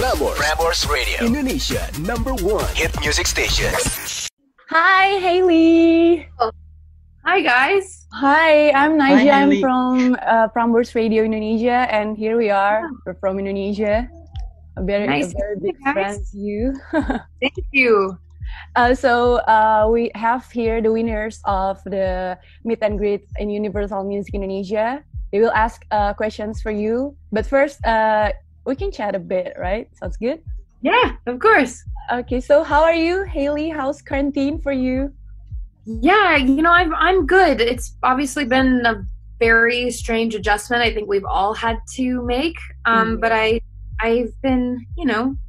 Prambors Radio, Indonesia #1 hit music station. Hi, Hailee. Hi, guys. Hi, I'm Naija. Hi, I'm Hailee. from Prambors Radio Indonesia, and here we are. We're from Indonesia. A very Nice very to big meet you fan guys. to you. Thank you. We have here the winners of the meet and greet in Universal Music Indonesia. They will ask questions for you, but first, we can chat a bit, right? Sounds good. Yeah, of course. Okay, so how are you, Hailee? How's quarantine for you? Yeah, I'm good. It's obviously been a very strange adjustment. I think we've all had to make. But I've been,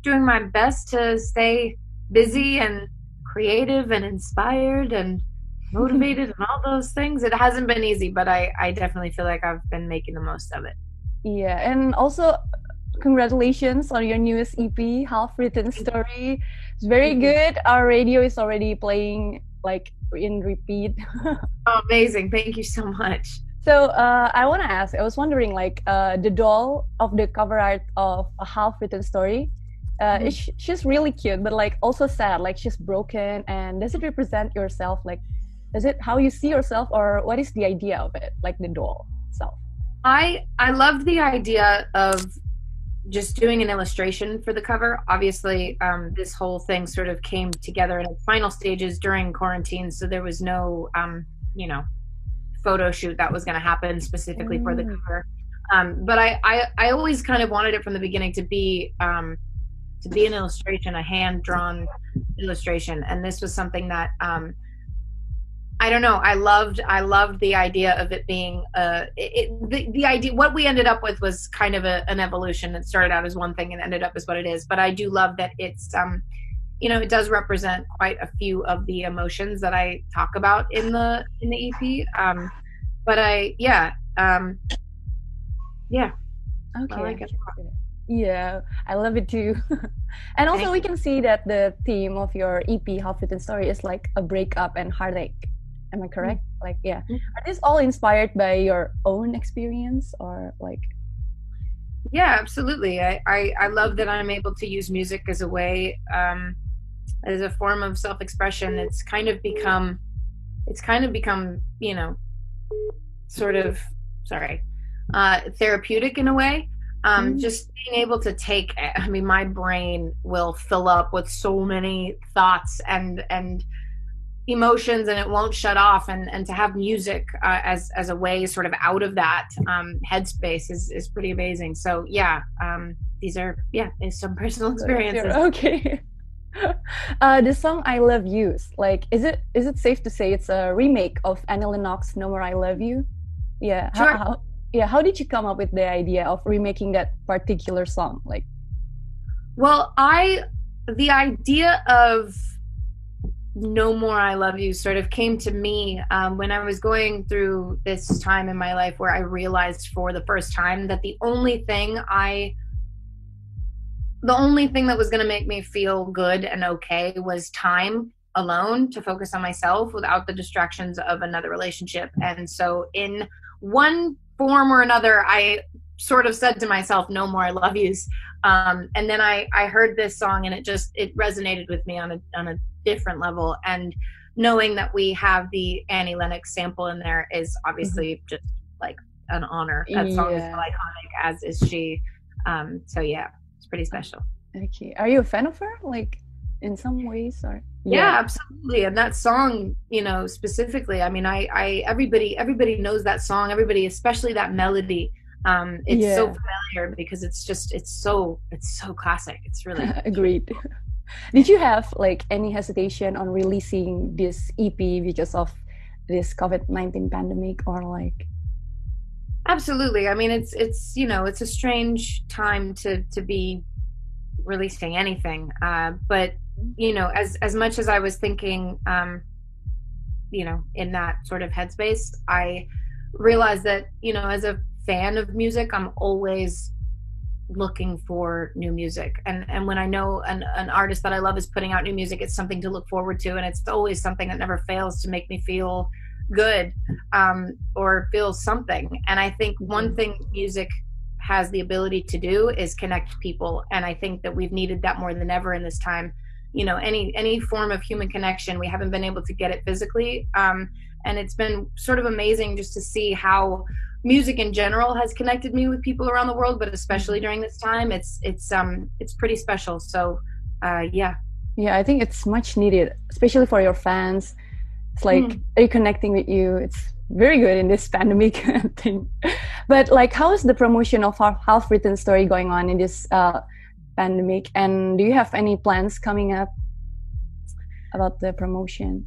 doing my best to stay busy and creative and inspired and motivated and all those things. It hasn't been easy, but I definitely feel like I've been making the most of it. Yeah, and also congratulations on your newest EP, Half Written Story. It's very good. Our radio is already playing like in repeat. Oh, amazing. Thank you so much. So I want to ask, I was wondering like the doll of the cover art of A Half Written Story, she's really cute, but like also sad, like she's broken. And does it represent yourself? Like, is it how you see yourself, or what is the idea of it, like the doll itself? I loved the idea of just doing an illustration for the cover. Obviously, this whole thing sort of came together in its final stages during quarantine, so there was no, photo shoot that was going to happen specifically for the cover. But I always kind of wanted it from the beginning to be an illustration, a hand-drawn illustration, and this was something that I don't know. I loved the idea of it being the idea. What we ended up with was kind of an evolution. It started out as one thing and ended up as what it is. But I do love that it's it does represent quite a few of the emotions that I talk about in the EP. Okay. I like it. Yeah, I love it too. And also we can see that the theme of your EP, Half Written Story, is like a breakup and heartache. Am I correct? Like, yeah. Are these all inspired by your own experience, or like? Yeah, absolutely. I love that I'm able to use music as a way, as a form of self-expression. It's kind of become, therapeutic in a way. Just being able to take, my brain will fill up with so many thoughts and emotions, and it won't shut off, and to have music as a way sort of out of that headspace is pretty amazing. So these are it's some personal experiences. Okay. The song I Love You, like, is it safe to say it's a remake of Annie Lennox's No More I Love You? Yeah. Sure. How did you come up with the idea of remaking that particular song? Like, well, the idea of No More I Love You sort of came to me when I was going through this time in my life where I realized for the first time that the only thing that was going to make me feel good and okay was time alone to focus on myself without the distractions of another relationship. And so in one form or another, I sort of said to myself, no more I love yous. And then I heard this song, and it resonated with me on a different level. And knowing that we have the Annie Lennox sample in there is obviously just like an honor. That song is so iconic, as is she. It's pretty special. Okay. Are you a fan of her? Like, in some ways, or? Yeah, absolutely. And that song, specifically, everybody knows that song. Everybody, especially that melody. It's so familiar because it's so classic. It's really agreed. Did you have like any hesitation on releasing this EP because of this COVID-19 pandemic, or like? Absolutely. I mean, it's it's a strange time to be releasing anything. But as much as I was thinking, in that sort of headspace, I realized that, as a fan of music, I'm always looking for new music. And when I know an artist that I love is putting out new music, it's something to look forward to. And it's always something that never fails to make me feel good, or feel something. And I think one thing music has the ability to do is connect people. And I think that we've needed that more than ever in this time. You know, any form of human connection, we haven't been able to get it physically. And it's been sort of amazing just to see how music in general has connected me with people around the world, but especially during this time, it's pretty special. So, yeah. Yeah, I think it's much needed, especially for your fans. It's like reconnecting with you. It's very good in this pandemic thing. But like, how is the promotion of our half-written story going on in this pandemic? And do you have any plans coming up about the promotion?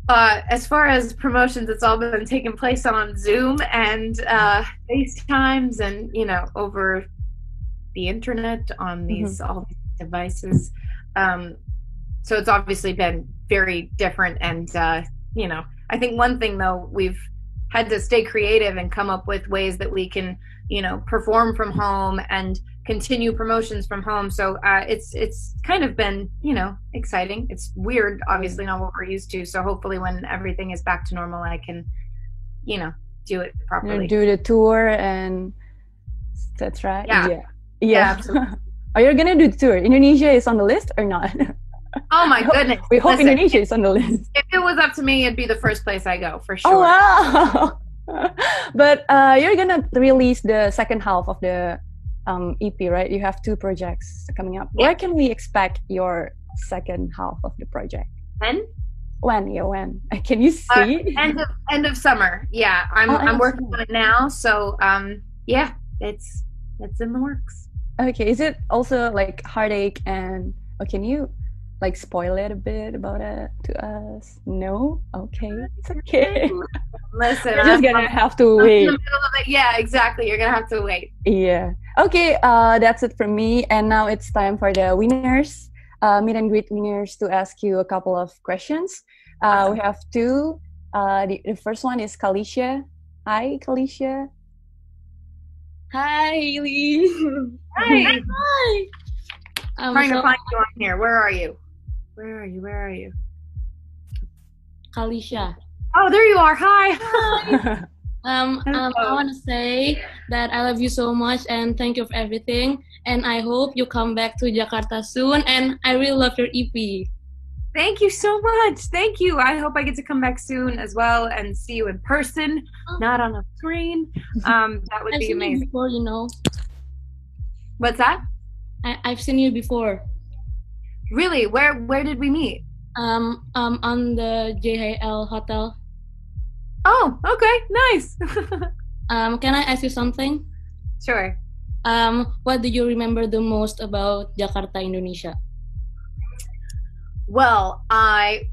As far as promotions, it's all been taking place on Zoom and FaceTimes and, you know, over the internet on these all these devices. So it's obviously been very different. And, you know, I think one thing, though, we've had to stay creative and come up with ways that we can, you know, perform from home and continue promotions from home. So it's kind of been, you know, exciting. It's weird, obviously not what we're used to. So hopefully when everything is back to normal, I can, you know, do it properly. Do the tour and that's right. Yeah, absolutely. Are you gonna do the tour? Indonesia is on the list or not? Oh my goodness. We hope Indonesia is on the list. If it was up to me, it'd be the first place I go for sure. Oh wow. But you're gonna release the second half of the EP, right? You have 2 projects coming up. Yeah. Where can we expect your second half of the project? When? Yeah, when? Can you see? End of summer. Yeah, I'm working on it now. So yeah, it's in the works. Okay, is it also like heartache and can you like spoil it a bit about it to us? No? Okay, it's okay. Listen, you're just gonna have to wait. In the middle of it. Yeah, exactly. You're gonna have to wait. Yeah. Okay, that's it from me. And now it's time for the winners, meet and greet winners, to ask you a couple of questions. Awesome. We have 2. The first one is Kalisha. Hi, Kalisha. Hi, Hailee. Hi. Hi. I'm trying to find you on here. Where are you? Where are you? Kalisha. Oh, there you are. Hi. Hi. I want to say that I love you so much and thank you for everything. And I hope you come back to Jakarta soon. And I really love your EP. Thank you so much. Thank you. I hope I get to come back soon as well and see you in person, not on a screen. That would be amazing. I've seen you before, you know. What's that? I've seen you before. Really? Where did we meet? On the JHL hotel. Oh, okay, nice. Can I ask you something? Sure. What do you remember the most about Jakarta, Indonesia? Well, I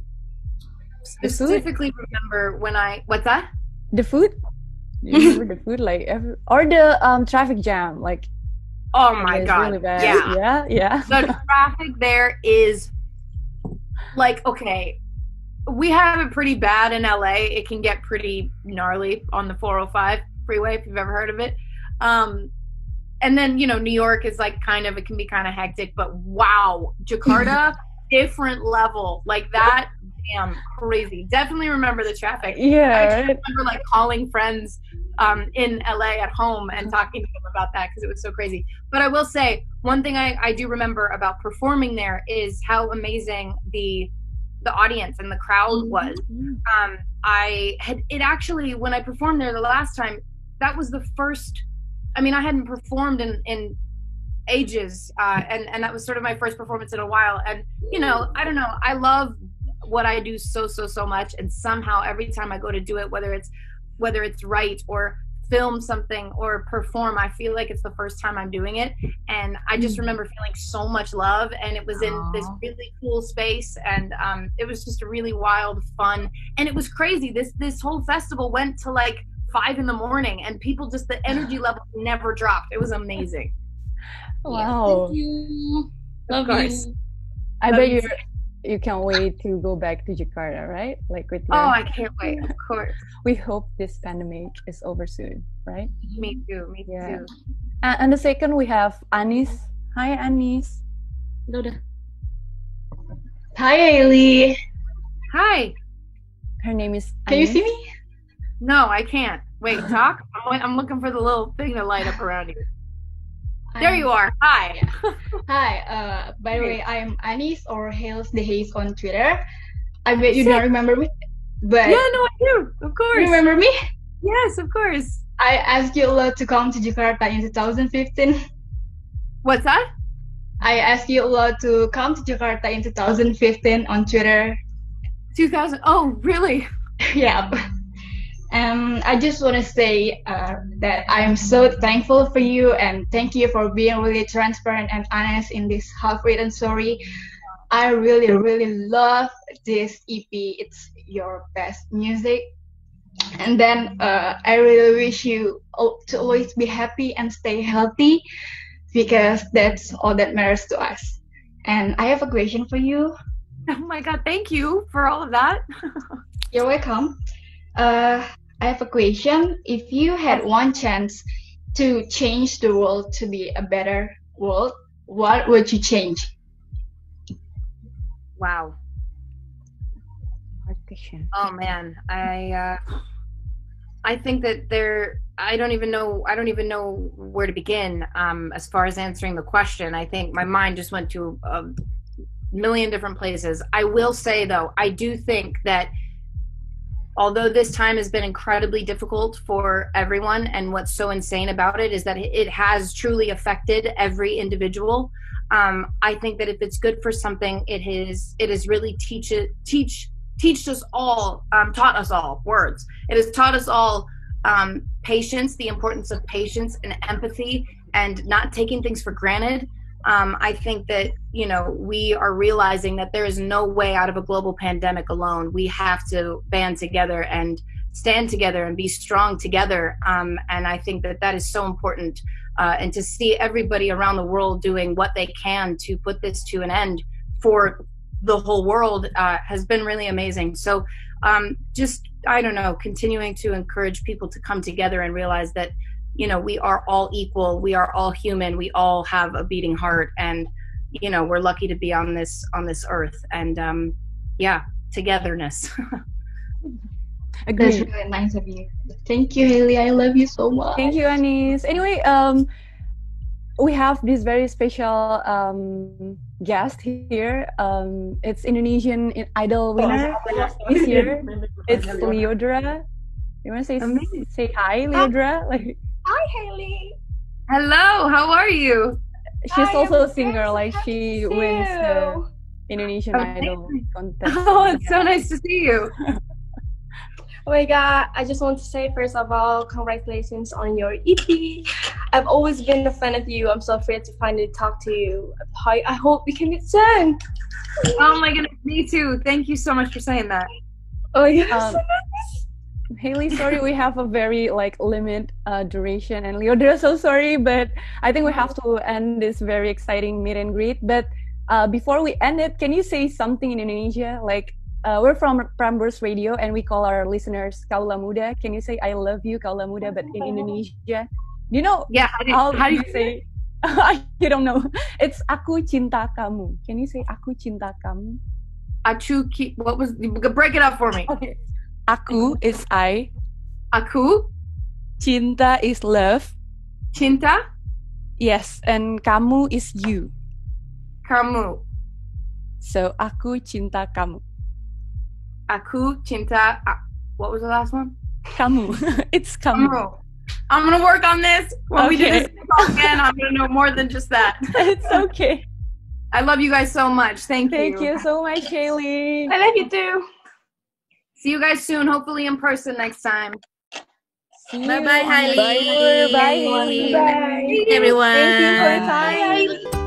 specifically remember when what's that? The food? Do you remember the food? Like or the traffic jam, like. Oh my God. Really bad. Yeah. The traffic there is like, okay, we have it pretty bad in LA. It can get pretty gnarly on the 405 freeway, if you've ever heard of it. And then, you know, New York is like it can be kind of hectic, but wow, Jakarta, different level. Like that, damn crazy. Definitely remember the traffic. Yeah. I remember like calling friends in LA at home and talking to them about that because it was so crazy. But I will say one thing I do remember about performing there is how amazing the audience and the crowd was. It actually, when I performed there the last time, that was the first, I mean, I hadn't performed in ages, and that was sort of my first performance in a while. And, you know, I don't know, I love what I do so much, and somehow every time I go to do it, whether it's write or film something or perform, I feel like it's the first time I'm doing it. And I just remember feeling so much love, and it was in this really cool space, and it was just a really wild, fun, and it was crazy. This whole festival went to like 5 a.m, and people just, the energy level never dropped. It was amazing. Wow. Thank you. Of course. I bet you can't wait to go back to Jakarta, right? Like with your... Oh, I can't wait. Of course. We hope this pandemic is over soon, right? Me too. And the second we have Anis. Hi, Anis. Hi, Hailee. Hi. Her name is Anis. Can you see me? No, I can't. Wait, talk? I'm looking for the little thing to light up around you. There you are. Hi. Yeah. Hi. By the way, I'm Anis or Hails the Haze on Twitter. I bet you don't remember me, but Yeah, no, I do. Of course. you remember me? Yes, of course. I asked you a lot to come to Jakarta in 2015. What's that? I asked you a lot to come to Jakarta in 2015 on Twitter. 2000. Oh, really? Yeah. I just want to say that I'm so thankful for you and thank you for being really transparent and honest in this half-written story. I really, really love this EP. It's your best music. And then I really wish you to always be happy and stay healthy because that's all that matters to us. And I have a question for you. Oh my God, thank you for all of that. You're welcome. I have a question. If you had one chance to change the world to be a better world, what would you change? Wow. Hard question. Oh man, I think that I don't even know where to begin as far as answering the question. I think my mind just went to a million different places. I will say though, I do think that although this time has been incredibly difficult for everyone, and what's so insane about it is that it has truly affected every individual. I think that if it's good for something, it has really taught us all words. It has taught us all patience, the importance of patience and empathy, and not taking things for granted. I think that, we are realizing that there is no way out of a global pandemic alone. We have to band together and stand together and be strong together. And I think that is so important. And to see everybody around the world doing what they can to put this to an end for the whole world has been really amazing. So I don't know, continuing to encourage people to come together and realize that, we are all equal. We are all human. We all have a beating heart, and, we're lucky to be on this earth. And togetherness. That's really nice of you. Thank you, Hailee. I love you so much. Thank you, Anis. Anyway, we have this very special guest here. It's Indonesian Idol winner this year. It's Leodra. You want to say hi, Leodra? Hi, Hailee. Hello, how are you? She's also a singer. She wins the Indonesian Idol contest. Oh, it's so nice to see you. Oh my God, I just want to say, first of all, congratulations on your EP. I've always been a fan of you. I'm so thrilled to finally talk to you. I hope we can meet soon. Oh my goodness, me too. Thank you so much for saying that. Oh yeah, so nice. Hailee, sorry, we have a very limit duration, and Leodra, so sorry, but I think we have to end this very exciting meet and greet. But before we end it, can you say something in Indonesia? We're from Prambors Radio, and we call our listeners Kaula Muda. Can you say "I love you, Kaula Muda"? But in Indonesia, do you know? Yeah. How do you say? You don't know. It's "Aku cinta kamu." Can you say "Aku cinta kamu"? What was? Break it up for me. Okay. Aku is I. Aku. Cinta is love. Cinta. Yes, and kamu is you. Kamu. So aku cinta kamu. Aku cinta. What was the last one? Kamu. It's kamu. I'm gonna work on this. When we do this again, I'm gonna know more than just that. It's okay. I love you guys so much. Thank you. Thank you so much, Hailee. I love you too. See you guys soon, hopefully in person next time. Bye-bye, Hailee. Bye, Hailee. Bye, everyone. Thank you for your time. Bye.